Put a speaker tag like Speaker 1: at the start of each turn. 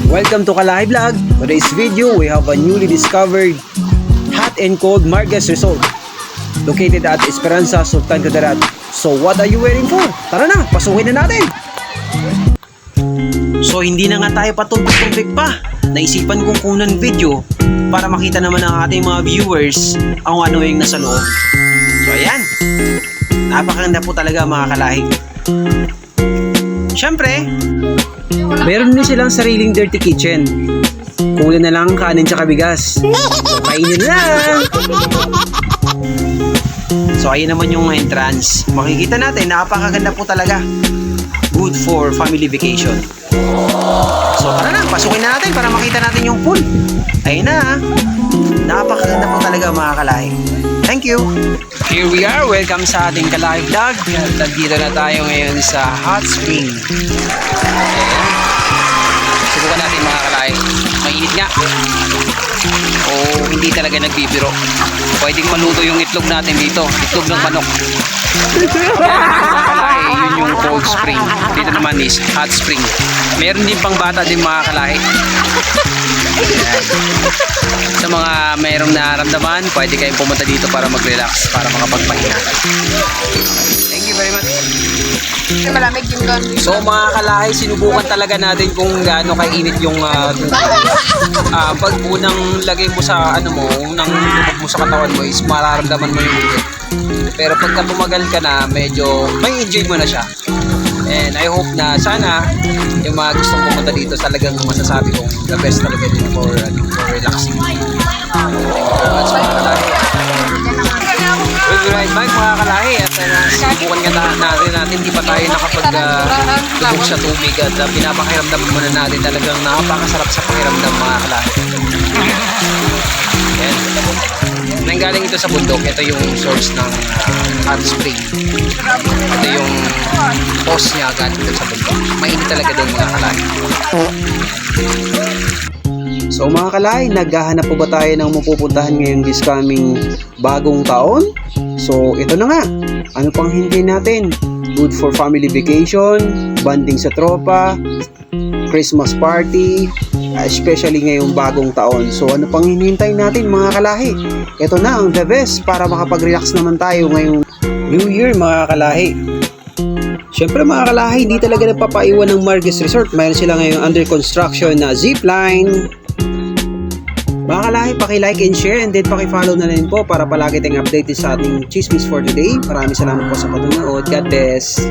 Speaker 1: Welcome to Kalahi Vlog. Today's video, we have a newly discovered hot and cold Marquez Resort located at Esperanza, Sultan Kudarat. So what are you waiting for? Tara na, pasukin na natin! So hindi na nga tayo patumpik-tumpik pa. Naisipan kong kunan video para makita naman ng ating mga viewers ang ano yung nasa loob. So ayan, napakaganda po talaga mga kalahi. Siyempre, meron din silang sariling dirty kitchen. Kunin na lang kanin tsaka bigas. So, kainin na lang. So ayun naman yung entrance. Makikita natin, napakaganda po talaga. Good for family vacation. So tara na, pasukin na natin para makita natin yung pool. Ayun na. Napakaganda po talaga mga kalahi. Thank you. Here we are. Welcome sa ating Kalahi Vlog. Nandito na tayo ngayon sa hot spring. Ayan. Subukan natin mga kalahi. Mainit nga. O hindi talaga nagbibiro. Pwedeng maluto yung itlog natin dito. Itlog ng manok. Kalahi, yun yung cold spring. Dito naman is hot spring. Meron din pang bata din mga kalahi. Ayan. Sa mga mayroong nararamdaman, pwede kayong pumunta dito para mag-relax, para makapagpahinga. Thank you very much.
Speaker 2: Malamig yung doon.
Speaker 1: So mga kalahi, sinubukan talaga natin kung gaano kainit yung pag unang lagay mo sa ano mo, unang lubog mo sa katawan mo is mararamdaman mo yung init. Pero pagka tumagal ka na, medyo may enjoy mo na siya. And I hope na sana yung mga gustong pumunta dito talagang masasabi kong the best talaga dito for relaxing. Thank you very much mga kalahi. We'll be right back mga kalahi at subukan nga natin di pa tayo nakapag-lubog sa tubig at pinapakiramdam muna natin talagang napakasarap sa pakiramdam mga kalahi. Yan. Nanggaling ito sa bundok. Ito yung source ng hot spring. Ito yung hose niya galing ito sa bundok. Mainit talaga doon mga kalahi. So mga kalahi, naghahanap po ba tayo ng mapupuntahan ngayong this coming bagong taon? So ito na nga. Ano pang hindi natin? Good for family vacation, bonding sa tropa, Christmas party, especially ngayong bagong taon. So ano pang hinihintay natin mga kalahi? Ito na ang the best para makapag-relax naman tayo ngayong New Year mga kalahi. Siyempre mga kalahi, hindi talaga nagpapaiwan ng Marquez Resort. Mayroon sila ngayong under construction na zipline. Mga kalahi, paki-like and share and then paki-follow na rin po para palagi tayong updated sa ating chismis for today. Maraming salamat po sa patunood. God bless.